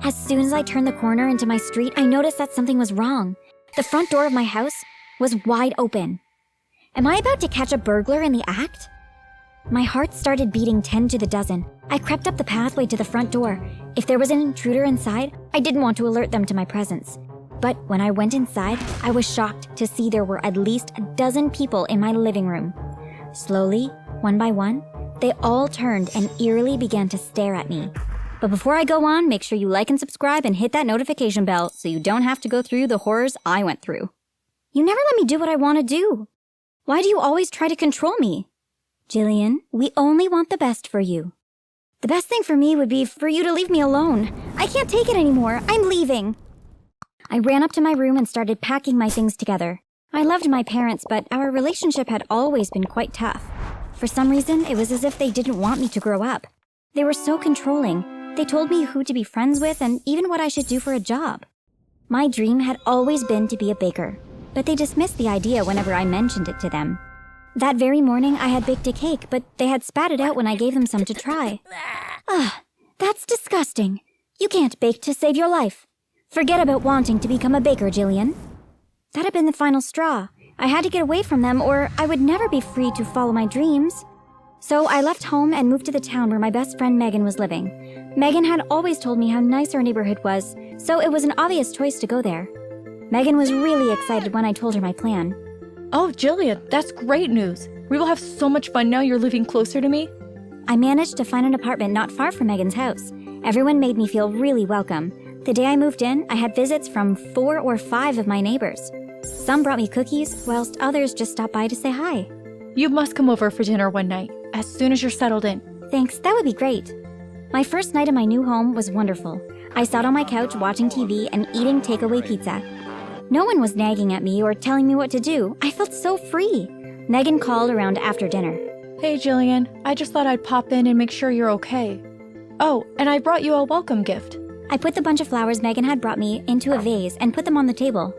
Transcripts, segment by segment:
As soon as I turned the corner into my street, I noticed that something was wrong. The front door of my house was wide open. Am I about to catch a burglar in the act? My heart started beating 10 to the dozen. I crept up the pathway to the front door. If there was an intruder inside, I didn't want to alert them to my presence. But when I went inside, I was shocked to see there were at least a dozen people in my living room. Slowly, one by one, they all turned and eerily began to stare at me. But before I go on, make sure you like and subscribe and hit that notification bell so you don't have to go through the horrors I went through. You never let me do what I want to do. Why do you always try to control me? Jillian, we only want the best for you. The best thing for me would be for you to leave me alone. I can't take it anymore. I'm leaving. I ran up to my room and started packing my things together. I loved my parents, but our relationship had always been quite tough. For some reason, it was as if they didn't want me to grow up. They were so controlling. They told me who to be friends with and even what I should do for a job. My dream had always been to be a baker, but they dismissed the idea whenever I mentioned it to them. That very morning, I had baked a cake, but they had spat it out when I gave them some to try. Ugh, that's disgusting. You can't bake to save your life. Forget about wanting to become a baker, Jillian. That had been the final straw. I had to get away from them or I would never be free to follow my dreams. So I left home and moved to the town where my best friend Megan was living. Megan had always told me how nice our neighborhood was, so it was an obvious choice to go there. Megan was really excited when I told her my plan. Oh, Jillian, that's great news. We will have so much fun now you're living closer to me. I managed to find an apartment not far from Megan's house. Everyone made me feel really welcome. The day I moved in, I had visits from 4 or 5 of my neighbors. Some brought me cookies, whilst others just stopped by to say hi. You must come over for dinner one night, as soon as you're settled in. Thanks, that would be great. My first night in my new home was wonderful. I sat on my couch watching TV and eating takeaway pizza. No one was nagging at me or telling me what to do. I felt so free. Megan called around after dinner. Hey, Jillian, I just thought I'd pop in and make sure you're okay. Oh, and I brought you a welcome gift. I put the bunch of flowers Megan had brought me into a vase and put them on the table.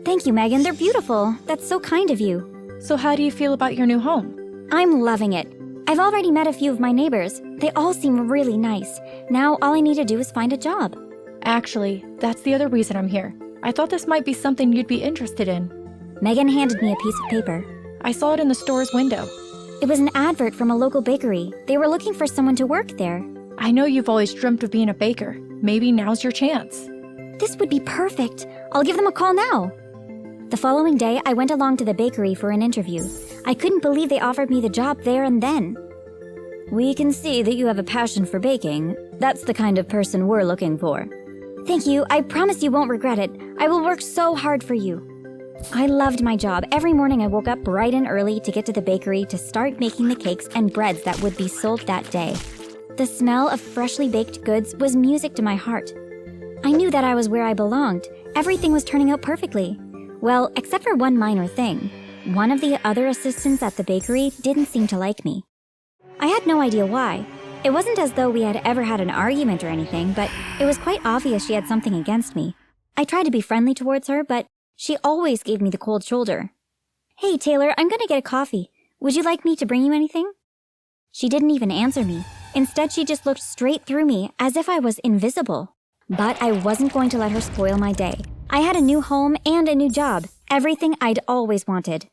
Thank you, Megan. They're beautiful. That's so kind of you. So how do you feel about your new home? I'm loving it. I've already met a few of my neighbors. They all seem really nice. Now all I need to do is find a job. Actually, that's the other reason I'm here. I thought this might be something you'd be interested in. Megan handed me a piece of paper. I saw it in the store's window. It was an advert from a local bakery. They were looking for someone to work there. I know you've always dreamt of being a baker. Maybe now's your chance. This would be perfect. I'll give them a call now. The following day, I went along to the bakery for an interview. I couldn't believe they offered me the job there and then. We can see that you have a passion for baking. That's the kind of person we're looking for. Thank you. I promise you won't regret it. I will work so hard for you. I loved my job. Every morning I woke up bright and early to get to the bakery to start making the cakes and breads that would be sold that day. The smell of freshly baked goods was music to my heart. I knew that I was where I belonged. Everything was turning out perfectly. Well, except for one minor thing. One of the other assistants at the bakery didn't seem to like me. I had no idea why. It wasn't as though we had ever had an argument or anything, but it was quite obvious she had something against me. I tried to be friendly towards her, but she always gave me the cold shoulder. Hey, Taylor, I'm gonna get a coffee. Would you like me to bring you anything? She didn't even answer me. Instead, she just looked straight through me as if I was invisible. But I wasn't going to let her spoil my day. I had a new home and a new job, everything I'd always wanted.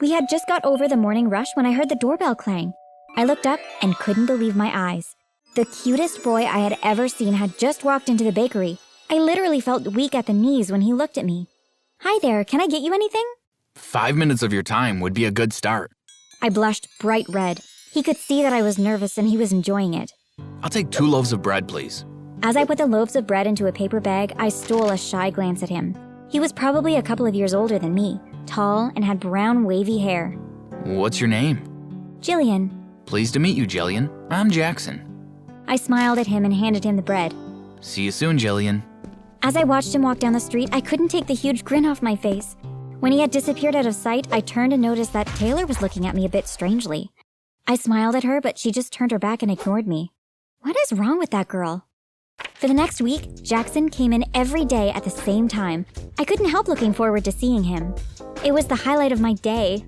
We had just got over the morning rush when I heard the doorbell clang. I looked up and couldn't believe my eyes. The cutest boy I had ever seen had just walked into the bakery. I literally felt weak at the knees when he looked at me. Hi there, can I get you anything? 5 minutes of your time would be a good start. I blushed bright red. He could see that I was nervous and he was enjoying it. I'll take 2 loaves of bread, please. As I put the loaves of bread into a paper bag, I stole a shy glance at him. He was probably a couple of years older than me, tall and had brown wavy hair. What's your name? Jillian. Pleased to meet you, Jillian. I'm Jackson. I smiled at him and handed him the bread. See you soon, Jillian. As I watched him walk down the street, I couldn't take the huge grin off my face. When he had disappeared out of sight, I turned and noticed that Taylor was looking at me a bit strangely. I smiled at her, but she just turned her back and ignored me. What is wrong with that girl? For the next week, Jackson came in every day at the same time. I couldn't help looking forward to seeing him. It was the highlight of my day.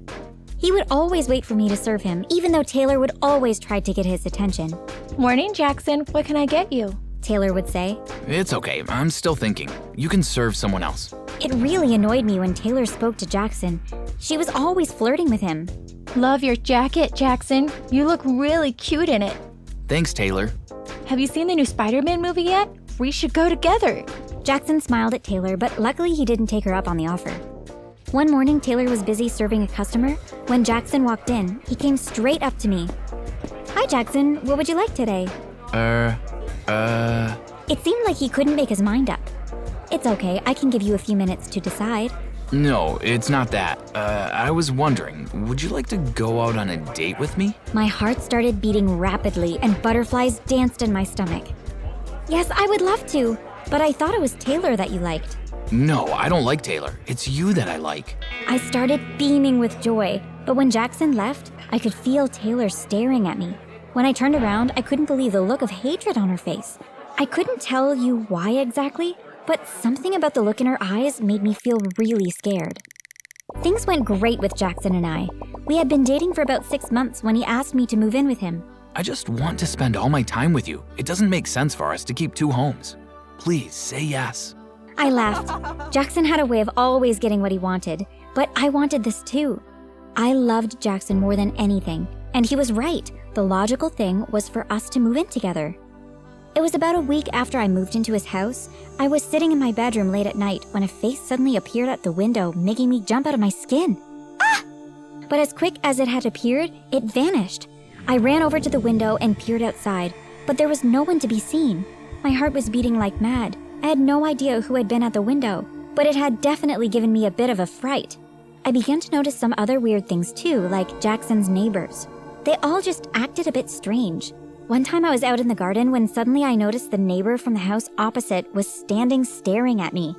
He would always wait for me to serve him, even though Taylor would always try to get his attention. Morning, Jackson. What can I get you? Taylor would say. It's okay, I'm still thinking. You can serve someone else. It really annoyed me when Taylor spoke to Jackson. She was always flirting with him. Love your jacket, Jackson. You look really cute in it. Thanks, Taylor. Have you seen the new Spider-Man movie yet? We should go together. Jackson smiled at Taylor, but luckily he didn't take her up on the offer. One morning, Taylor was busy serving a customer. When Jackson walked in, he came straight up to me. Hi, Jackson. What would you like today? It seemed like he couldn't make his mind up. It's okay, I can give you a few minutes to decide. No, it's not that. I was wondering, would you like to go out on a date with me? My heart started beating rapidly and butterflies danced in my stomach. Yes, I would love to, but I thought it was Taylor that you liked. No, I don't like Taylor. It's you that I like. I started beaming with joy, but when Jackson left, I could feel Taylor staring at me. When I turned around, I couldn't believe the look of hatred on her face. I couldn't tell you why exactly, but something about the look in her eyes made me feel really scared. Things went great with Jackson and I. We had been dating for about 6 months when he asked me to move in with him. I just want to spend all my time with you. It doesn't make sense for us to keep 2 homes. Please, say yes. I laughed. Jackson had a way of always getting what he wanted, but I wanted this too. I loved Jackson more than anything, and he was right. The logical thing was for us to move in together. It was about a week after I moved into his house. I was sitting in my bedroom late at night when a face suddenly appeared at the window, making me jump out of my skin. Ah! But as quick as it had appeared, it vanished. I ran over to the window and peered outside, but there was no one to be seen. My heart was beating like mad. I had no idea who had been at the window, but it had definitely given me a bit of a fright. I began to notice some other weird things too, like Jackson's neighbors. They all just acted a bit strange. One time I was out in the garden when suddenly I noticed the neighbor from the house opposite was standing staring at me.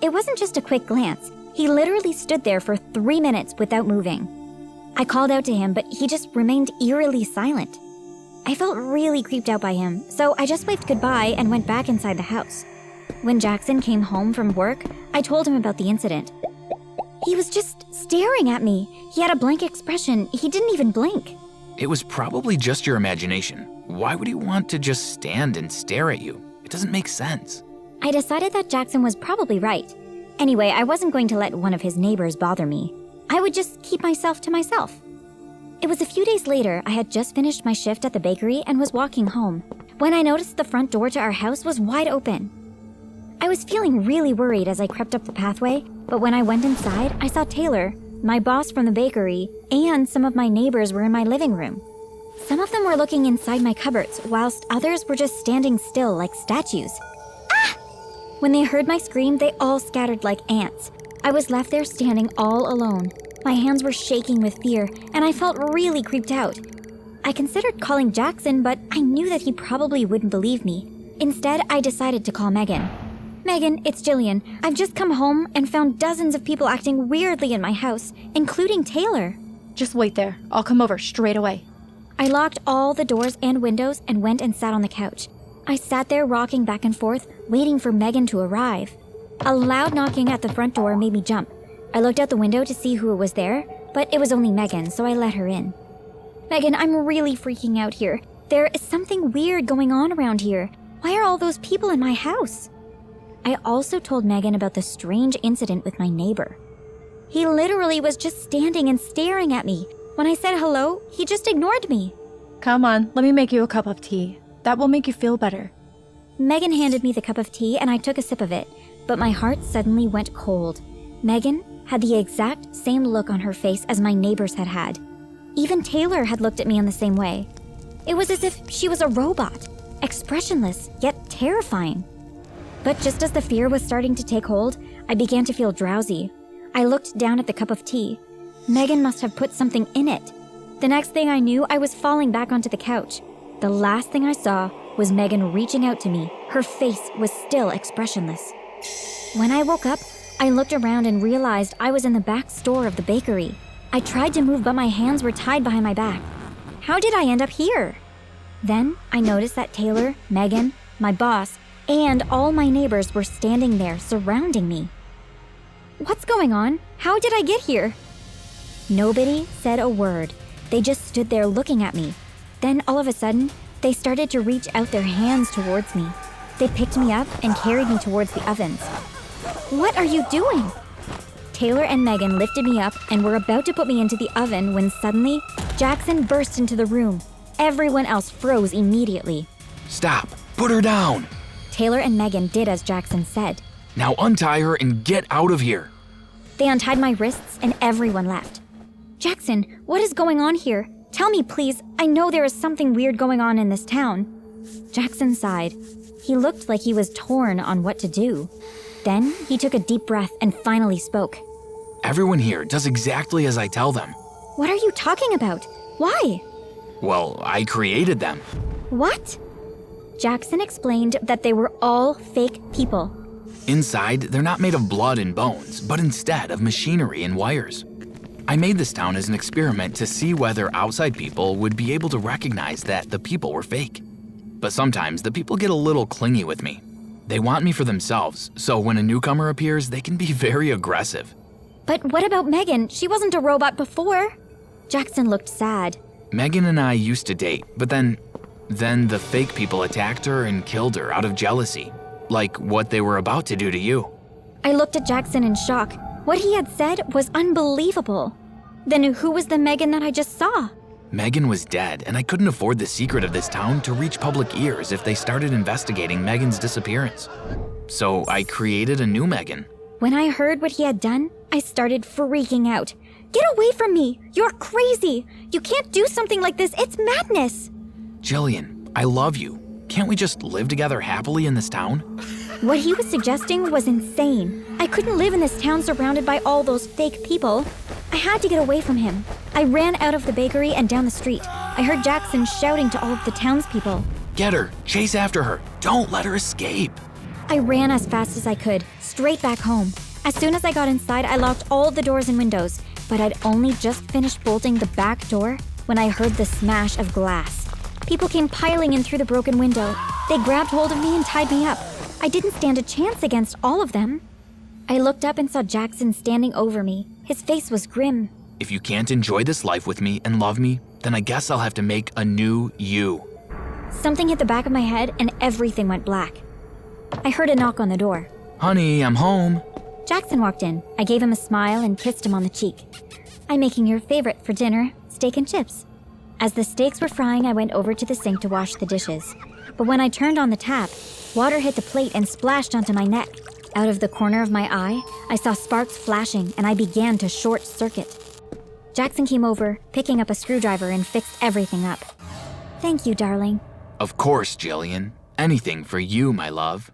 It wasn't just a quick glance. He literally stood there for 3 minutes without moving. I called out to him, but he just remained eerily silent. I felt really creeped out by him, so I just waved goodbye and went back inside the house. When Jackson came home from work, I told him about the incident. He was just staring at me. He had a blank expression. He didn't even blink. It was probably just your imagination. Why would he want to just stand and stare at you? It doesn't make sense. I decided that Jackson was probably right. Anyway, I wasn't going to let one of his neighbors bother me. I would just keep myself to myself. It was a few days later. I had just finished my shift at the bakery and was walking home when I noticed the front door to our house was wide open. I was feeling really worried as I crept up the pathway, but when I went inside, I saw Taylor, my boss from the bakery, and some of my neighbors were in my living room. Some of them were looking inside my cupboards, whilst others were just standing still like statues. Ah! When they heard my scream, they all scattered like ants. I was left there standing all alone. My hands were shaking with fear, and I felt really creeped out. I considered calling Jackson, but I knew that he probably wouldn't believe me. Instead, I decided to call Megan. Megan, it's Jillian. I've just come home and found dozens of people acting weirdly in my house, including Taylor. Just wait there. I'll come over straight away. I locked all the doors and windows and went and sat on the couch. I sat there rocking back and forth, waiting for Megan to arrive. A loud knocking at the front door made me jump. I looked out the window to see who was there, but it was only Megan, so I let her in. Megan, I'm really freaking out here. There is something weird going on around here. Why are all those people in my house? I also told Megan about the strange incident with my neighbor. He literally was just standing and staring at me. When I said hello, he just ignored me. Come on, let me make you a cup of tea. That will make you feel better. Megan handed me the cup of tea and I took a sip of it, but my heart suddenly went cold. Megan had the exact same look on her face as my neighbors had had. Even Taylor had looked at me in the same way. It was as if she was a robot, expressionless yet terrifying. But just as the fear was starting to take hold, I began to feel drowsy. I looked down at the cup of tea. Megan must have put something in it. The next thing I knew, I was falling back onto the couch. The last thing I saw was Megan reaching out to me. Her face was still expressionless. When I woke up, I looked around and realized I was in the back store of the bakery. I tried to move, but my hands were tied behind my back. How did I end up here? Then I noticed that Taylor, Megan, my boss, and all my neighbors were standing there surrounding me. What's going on? How did I get here? Nobody said a word. They just stood there looking at me. Then all of a sudden, they started to reach out their hands towards me. They picked me up and carried me towards the ovens. What are you doing? Taylor and Megan lifted me up and were about to put me into the oven when suddenly, Jackson burst into the room. Everyone else froze immediately. Stop! Put her down! Taylor and Megan did as Jackson said. Now untie her and get out of here! They untied my wrists and everyone left. Jackson, what is going on here? Tell me, please. I know there is something weird going on in this town. Jackson sighed. He looked like he was torn on what to do. Then he took a deep breath and finally spoke. Everyone here does exactly as I tell them. What are you talking about? Why? Well, I created them. What? Jackson explained that they were all fake people. Inside, they're not made of blood and bones, but instead of machinery and wires. I made this town as an experiment to see whether outside people would be able to recognize that the people were fake. But sometimes the people get a little clingy with me. They want me for themselves, so when a newcomer appears, they can be very aggressive. But what about Megan? She wasn't a robot before. Jackson looked sad. Megan and I used to date, but then the fake people attacked her and killed her out of jealousy, like what they were about to do to you. I looked at Jackson in shock. What he had said was unbelievable. Then who was the Megan that I just saw? Megan was dead, and I couldn't afford the secret of this town to reach public ears if they started investigating Megan's disappearance. So I created a new Megan. When I heard what he had done, I started freaking out. Get away from me! You're crazy! You can't do something like this! It's madness! Jillian, I love you. Can't we just live together happily in this town? What he was suggesting was insane. I couldn't live in this town surrounded by all those fake people. I had to get away from him. I ran out of the bakery and down the street. I heard Jackson shouting to all of the townspeople. Get her! Chase after her! Don't let her escape! I ran as fast as I could, straight back home. As soon as I got inside, I locked all the doors and windows, but I'd only just finished bolting the back door when I heard the smash of glass. People came piling in through the broken window. They grabbed hold of me and tied me up. I didn't stand a chance against all of them. I looked up and saw Jackson standing over me. His face was grim. If you can't enjoy this life with me and love me, then I guess I'll have to make a new you. Something hit the back of my head and everything went black. I heard a knock on the door. Honey, I'm home. Jackson walked in. I gave him a smile and kissed him on the cheek. I'm making your favorite for dinner, steak and chips. As the steaks were frying, I went over to the sink to wash the dishes. But when I turned on the tap, water hit the plate and splashed onto my neck. Out of the corner of my eye, I saw sparks flashing and I began to short circuit. Jackson came over, picking up a screwdriver and fixed everything up. Thank you, darling. Of course, Jillian. Anything for you, my love.